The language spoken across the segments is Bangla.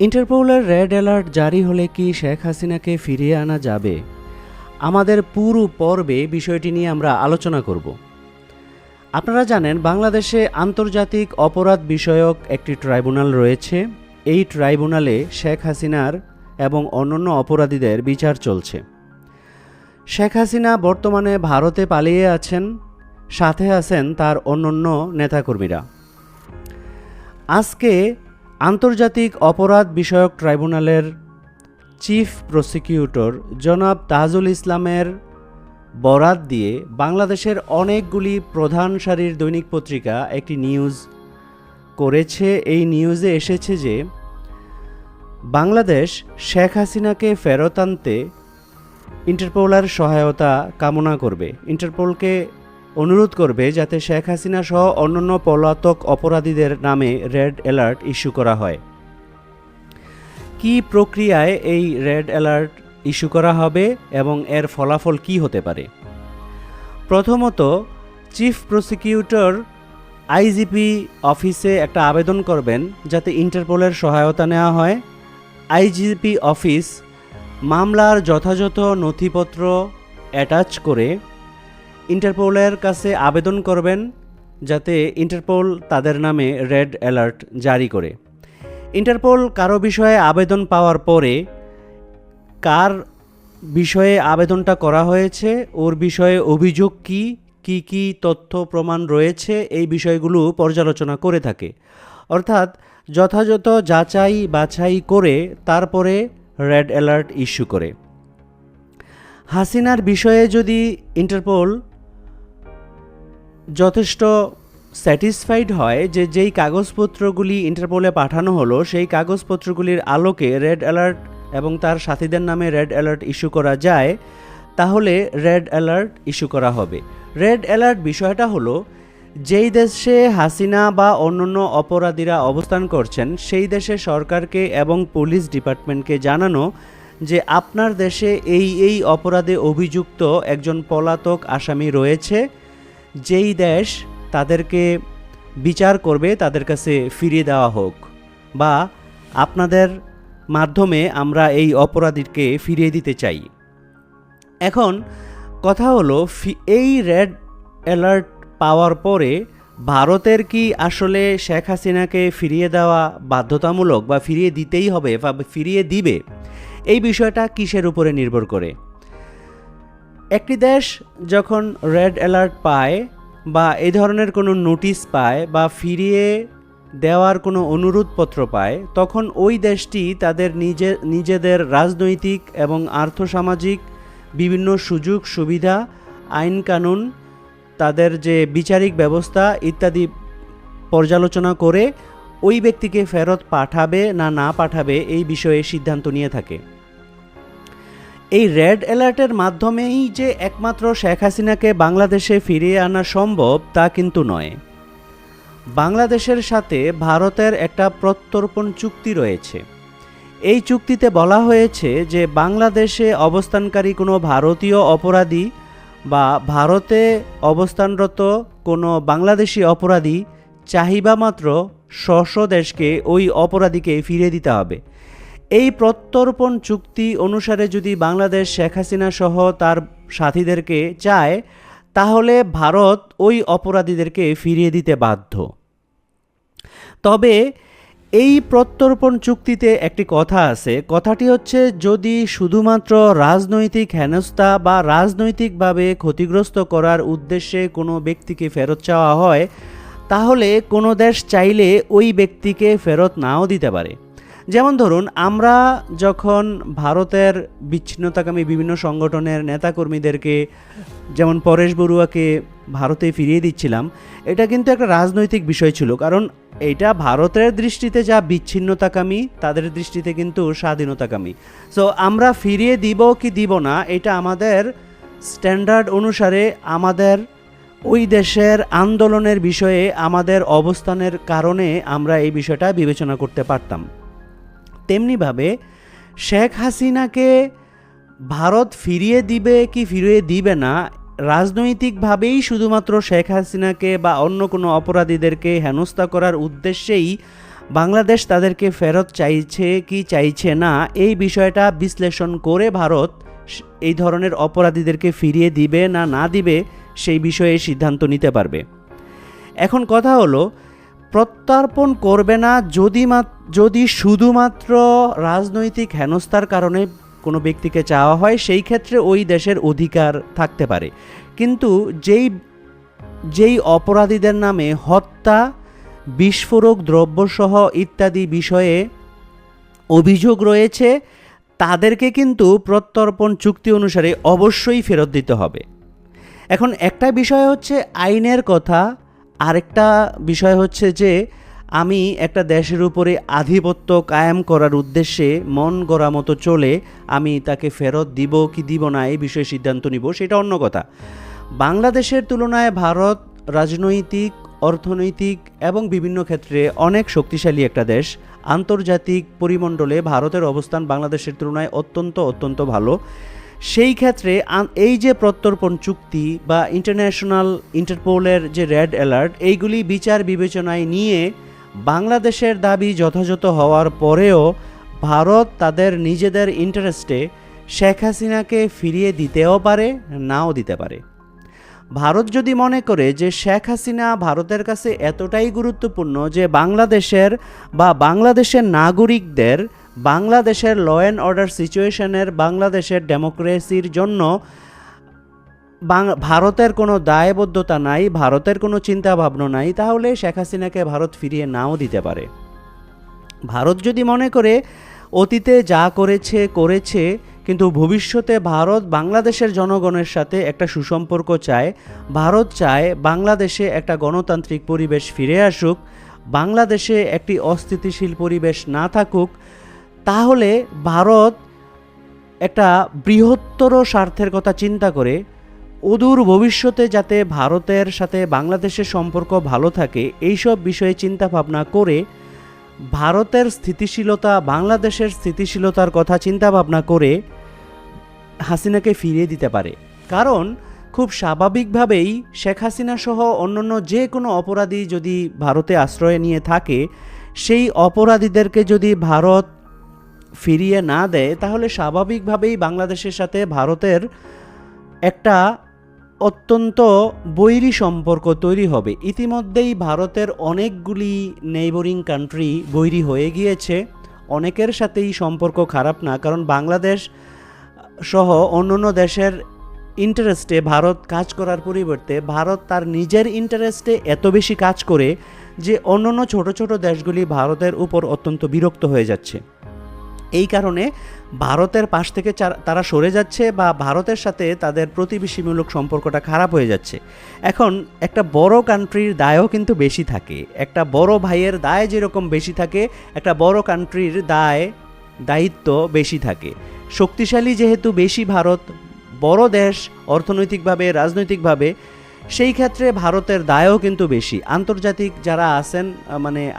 ইন্টারপোলের রেড অ্যালার্ট জারি হলে কি শেখ হাসিনাকে ফিরিয়ে আনা যাবে? আমাদের পুরো পর্বে বিষয়টি নিয়ে আমরা আলোচনা করব। আপনারা জানেন, বাংলাদেশে আন্তর্জাতিক অপরাধ বিষয়ক একটি ট্রাইব্যুনাল রয়েছে। এই ট্রাইব্যুনালে শেখ হাসিনার এবং অন্যান্য অপরাধীদের বিচার চলছে। শেখ হাসিনা বর্তমানে ভারতে পালিয়ে আছেন, সাথে আছেন তার অন্যান্য নেতাকর্মীরা। আজকে আন্তর্জাতিক অপরাধ বিষয়ক ট্রাইব্যুনালের চিফ প্রসিকিউটর জনাব তাজুল ইসলামের বরাত দিয়ে বাংলাদেশের অনেকগুলি প্রধান সারির দৈনিক পত্রিকা একটি নিউজ করেছে। এই নিউজে এসেছে যে বাংলাদেশ শেখ হাসিনাকে ফেরত আনতে ইন্টারপোলের সহায়তা কামনা করবে, ইন্টারপোলকে অনুরোধ করবে যাতে শেখ হাসিনা সহ অন্যান্য পলাতক অপরাধীদের নামে রেড অ্যালার্ট ইস্যু করা হয়। কি প্রক্রিয়ায় এই রেড অ্যালার্ট ইস্যু করা হবে এবং এর ফলাফল কি হতে পারে? প্রথমত, চিফ প্রসিকিউটর আইজিপি অফিসে একটা আবেদন করবেন যাতে ইন্টারপোলের সহায়তা নেওয়া হয়। আইজিপি অফিস মামলার যথাযথ নথিপত্র অ্যাটাচ করে ইন্টারপোলের কাছে আবেদন করবেন যাতে ইন্টারপোল তাদের নামে রেড অ্যালার্ট জারি করে। ইন্টারপোল কারো বিষয়ে আবেদন পাওয়ার পরে কার বিষয়ে আবেদনটা করা হয়েছে, ওর বিষয়ে অভিযোগ কি কি তথ্য প্রমাণ রয়েছে, এই বিষয়গুলো পর্যালোচনা করে থাকে। অর্থাৎ যথাযথ যাচাই বাছাই করে তারপরে রেড অ্যালার্ট ইস্যু করে। হাসিনার বিষয়ে যদি ইন্টারপোল যথেষ্ট স্যাটিসফাইড হয় যে যেই কাগজপত্রগুলি ইন্টারপোলে পাঠানো হলো সেই কাগজপত্রগুলির আলোকে রেড অ্যালার্ট এবং তার সাথীদের নামে রেড অ্যালার্ট ইস্যু করা যায়, তাহলে রেড অ্যালার্ট ইস্যু করা হবে। রেড অ্যালার্ট বিষয়টা হলো, যেই দেশে হাসিনা বা অন্যান্য অপরাধীরা অবস্থান করছেন সেই দেশে সরকারকে এবং পুলিশ ডিপার্টমেন্টকে জানানো যে আপনার দেশে এই অপরাধে অভিযুক্ত একজন পলাতক আসামি রয়েছে, যেই দেশ তাদেরকে বিচার করবে তাদের কাছে ফিরিয়ে দেওয়া হোক, বা আপনাদের মাধ্যমে আমরা এই অপরাধীকে ফিরিয়ে দিতে চাই। এখন কথা হলো, এই রেড অ্যালার্ট পাওয়ার পরে ভারতের কি আসলে শেখ হাসিনাকে ফিরিয়ে দেওয়া বাধ্যতামূলক বা ফিরিয়ে দিতেই হবে বা ফিরিয়ে দিবে? এই বিষয়টা কিসের উপরে নির্ভর করে? একটি দেশ যখন রেড অ্যালার্ট পায় বা এই ধরনের কোনো নোটিশ পায় বা ফিরিয়ে দেওয়ার কোনো অনুরোধপত্র পায়, তখন ওই দেশটি তাদের নিজেদের রাজনৈতিক এবং আর্থসামাজিক বিভিন্ন সুযোগ সুবিধা, আইন কানুন, তাদের যে বিচারিক ব্যবস্থা ইত্যাদি পর্যালোচনা করে ওই ব্যক্তিকে ফেরত পাঠাবে না পাঠাবে এই বিষয়ে সিদ্ধান্ত নিয়ে থাকে। এই রেড অ্যালার্টের মাধ্যমেই যে একমাত্র শেখ হাসিনাকে বাংলাদেশে ফিরিয়ে আনা সম্ভব তা কিন্তু নয়। বাংলাদেশের সাথে ভারতের একটা প্রত্যর্পণ চুক্তি রয়েছে। এই চুক্তিতে বলা হয়েছে যে বাংলাদেশে অবস্থানকারী কোনো ভারতীয় অপরাধী বা ভারতে অবস্থানরত কোনো বাংলাদেশি অপরাধী চাহিবা মাত্র স্ব দেশকে ওই অপরাধীকে ফিরিয়ে দিতে হবে। এই প্রত্যর্পণ চুক্তি অনুসারে যদি বাংলাদেশ শেখ হাসিনা সহ তার সাথীদেরকে চায়, তাহলে ভারত ওই অপরাধীদেরকে ফিরিয়ে দিতে বাধ্য। তবে এই প্রত্যর্পণ চুক্তিতে একটি কথা আছে, কথাটি হচ্ছে, যদি শুধুমাত্র রাজনৈতিক হেনস্থা বা রাজনৈতিকভাবে ক্ষতিগ্রস্ত করার উদ্দেশ্যে কোনো ব্যক্তিকে ফেরত চাওয়া হয়, তাহলে কোনো দেশ চাইলে ওই ব্যক্তিকে ফেরত নাও দিতে পারে। যেমন ধরুন, আমরা যখন ভারতের বিচ্ছিন্নতাকামী বিভিন্ন সংগঠনের নেতাকর্মীদেরকে, যেমন পরেশ বড়ুয়াকে ভারতে ফিরিয়ে দিচ্ছিলাম, এটা কিন্তু একটা রাজনৈতিক বিষয় ছিল, কারণ এটা ভারতের দৃষ্টিতে যা বিচ্ছিন্নতাকামী, তাদের দৃষ্টিতে কিন্তু স্বাধীনতাকামী। সো আমরা ফিরিয়ে দিব কি দিব না, এটা আমাদের স্ট্যান্ডার্ড অনুসারে আমাদের ওই দেশের আন্দোলনের বিষয়ে আমাদের অবস্থানের কারণে আমরা এই বিষয়টা বিবেচনা করতে পারতাম। তেমনিভাবে শেখ হাসিনাকে ভারত ফিরিয়ে দিবে কি ফিরিয়ে দিবে না, রাজনৈতিকভাবেই শুধুমাত্র শেখ হাসিনাকে বা অন্য কোনো অপরাধীদেরকে হেনস্থা করার উদ্দেশ্যেই বাংলাদেশ তাদেরকে ফেরত চাইছে কি চাইছে না এই বিষয়টা বিশ্লেষণ করে ভারত এই ধরনের অপরাধীদেরকে ফিরিয়ে দিবে না না দিবে সেই বিষয়ে সিদ্ধান্ত নিতে পারবে। এখন কথা হলো, প্রত্যর্পণ করবে না যদি শুধুমাত্র রাজনৈতিক হেনস্থার কারণে কোনো ব্যক্তিকে চাওয়া হয়, সেই ক্ষেত্রে ওই দেশের অধিকার থাকতে পারে। কিন্তু যেই অপরাধীদের নামে হত্যা, বিস্ফোরক দ্রব্যসহ ইত্যাদি বিষয়ে অভিযোগ রয়েছে, তাদেরকে কিন্তু প্রত্যর্পণ চুক্তি অনুসারে অবশ্যই ফেরত দিতে হবে। এখন একটা বিষয় হচ্ছে আইনের কথা, আরেকটা বিষয় হচ্ছে যে আমি একটা দেশের উপরে আধিপত্য কায়েম করার উদ্দেশ্যে মন গড়া মতো চলে আমি তাকে ফেরত দিব কি দিব না এই বিষয়ে সিদ্ধান্ত নিব, সেটা অন্য কথা। বাংলাদেশের তুলনায় ভারত রাজনৈতিক, অর্থনৈতিক এবং বিভিন্ন ক্ষেত্রে অনেক শক্তিশালী একটা দেশ। আন্তর্জাতিক পরিমণ্ডলে ভারতের অবস্থান বাংলাদেশের তুলনায় অত্যন্ত ভালো। সেই ক্ষেত্রে এই যে প্রত্যর্পণ চুক্তি বা ইন্টারপোলের যে রেড অ্যালার্ট, এইগুলি বিচার বিবেচনায় নিয়ে বাংলাদেশের দাবি যথাযথ হওয়ার পরেও ভারত তাদের নিজেদের ইন্টারেস্টে শেখ হাসিনাকে ফিরিয়ে দিতেও পারে, নাও দিতে পারে। ভারত যদি মনে করে যে শেখ হাসিনা ভারতের কাছে এতটাই গুরুত্বপূর্ণ যে বাংলাদেশের নাগরিকদের, বাংলাদেশের ল অ্যান্ড অর্ডার সিচুয়েশনের, বাংলাদেশের ডেমোক্রেসির জন্য ভারতের কোনো দায়বদ্ধতা নাই, ভারতের কোনো চিন্তা ভাবনা নাই, তাহলে শেখ হাসিনাকে ভারত ফিরিয়ে নাও দিতে পারে। ভারত যদি মনে করে অতীতে যা করেছে কিন্তু ভবিষ্যতে ভারত বাংলাদেশের জনগণের সাথে একটা সুসম্পর্ক চায়, ভারত চায় বাংলাদেশে একটা গণতান্ত্রিক পরিবেশ ফিরে আসুক, বাংলাদেশে একটি অস্থিতিশীল পরিবেশ না থাকুক, তাহলে ভারত একটা বৃহত্তর স্বার্থের কথা চিন্তা করে অদূর ভবিষ্যতে যাতে ভারতের সাথে বাংলাদেশের সম্পর্ক ভালো থাকে এইসব বিষয়ে চিন্তা ভাবনা করে ভারতের স্থিতিশীলতা, বাংলাদেশের স্থিতিশীলতার কথা চিন্তা ভাবনা করে হাসিনাকে ফিরিয়ে দিতে পারে। কারণ খুব স্বাভাবিকভাবেই শেখ হাসিনা সহ অন্যান্য যে কোনো অপরাধী যদি ভারতে আশ্রয় নিয়ে থাকে, সেই অপরাধীদেরকে যদি ভারত ফিরিয়ে না দেয়, তাহলে স্বাভাবিকভাবেই বাংলাদেশের সাথে ভারতের একটা অত্যন্ত বৈরী সম্পর্ক তৈরি হবে। ইতিমধ্যেই ভারতের অনেকগুলি নেইবরিং কান্ট্রি বৈরী হয়ে গিয়েছে, অনেকের সাথেই সম্পর্ক খারাপ না, কারণ বাংলাদেশ সহ অন্যান্য দেশের ইন্টারেস্টে ভারত কাজ করার পরিবর্তে ভারত তার নিজের ইন্টারেস্টে এত বেশি কাজ করে যে অন্যান্য ছোট ছোট দেশগুলি ভারতের উপর অত্যন্ত বিরক্ত হয়ে যাচ্ছে। এই কারণে ভারতের পাশ থেকে তারা সরে যাচ্ছে বা ভারতের সাথে তাদের প্রতিবেশীমূলক সম্পর্কটা খারাপ হয়ে যাচ্ছে। এখন একটা বড় কান্ট্রির দায়ও কিন্তু বেশি থাকে, একটা বড় ভাইয়ের দায় যেরকম বেশি থাকে, একটা বড় কান্ট্রির দায়িত্ব বেশি থাকে। শক্তিশালী যেহেতু বেশি ভারত, বড় দেশ অর্থনৈতিকভাবে, রাজনৈতিকভাবে, সেই ক্ষেত্রে ভারতের দায়ও কিন্তু বেশি। আন্তর্জাতিক যারা আছেন,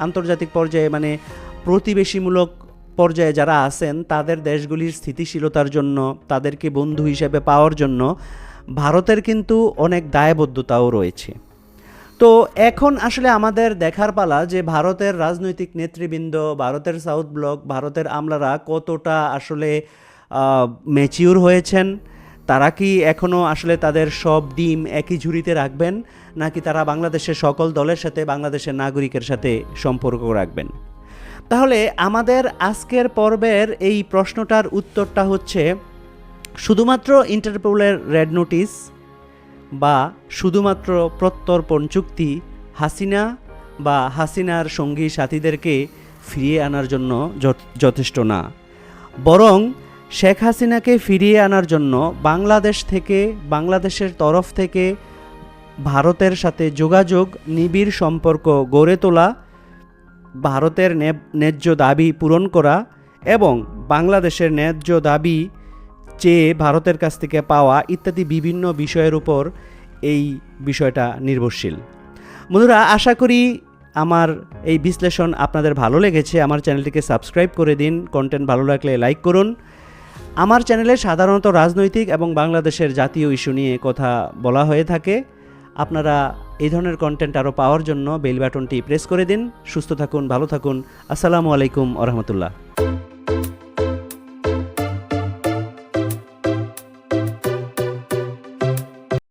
আন্তর্জাতিক পর্যায়ে প্রতিবেশীমূলক পর্যায়ে যারা আছেন, তাদের দেশগুলির স্থিতিশীলতার জন্য, তাদেরকে বন্ধু হিসেবে পাওয়ার জন্য ভারতের কিন্তু অনেক দায়বদ্ধতাও রয়েছে। তো এখন আসলে আমাদের দেখার পালা যে ভারতের রাজনৈতিক নেতৃবৃন্দ, ভারতের সাউথ ব্লক, ভারতের আমলারা কতটা আসলে ম্যাচিউর হয়েছেন। তারা কি এখনও আসলে তাদের সব ডিম একই ঝুড়িতে রাখবেন, নাকি তারা বাংলাদেশের সকল দলের সাথে, বাংলাদেশের নাগরিকের সাথে সম্পর্ক রাখবেন? তাহলে আমাদের আজকের পর্বের এই প্রশ্নটার উত্তরটা হচ্ছে, শুধুমাত্র ইন্টারপোলের রেড নোটিশ বা শুধুমাত্র প্রত্যর্পণ চুক্তি হাসিনা বা হাসিনার সঙ্গী সাথীদেরকে ফিরিয়ে আনার জন্য যথেষ্ট না, বরং শেখ হাসিনাকে ফিরিয়ে আনার জন্য বাংলাদেশের তরফ থেকে ভারতের সাথে যোগাযোগ, নিবিড় সম্পর্ক গড়ে তোলা, ভারতের ন্যায্য দাবি পূরণ করা এবং বাংলাদেশের ন্যায্য দাবি চেয়ে ভারতের কাছ থেকে পাওয়া ইত্যাদি বিভিন্ন বিষয়ের উপর এই বিষয়টা নির্ভরশীল। বন্ধুরা, আশা করি আমার এই বিশ্লেষণ আপনাদের ভালো লেগেছে। আমার চ্যানেলটিকে সাবস্ক্রাইব করে দিন, কন্টেন্ট ভালো লাগলে লাইক করুন। আমার চ্যানেলে সাধারণত রাজনৈতিক এবং বাংলাদেশের জাতীয় ইস্যু নিয়ে কথা বলা হয়ে থাকে। আপনারা এই ধরনের কন্টেন্ট আরও পাওয়ার জন্য বেল বাটনটি প্রেস করে দিন। সুস্থ থাকুন, ভালো থাকুন। আসসালামু আলাইকুম ওয়া রাহমাতুল্লাহ।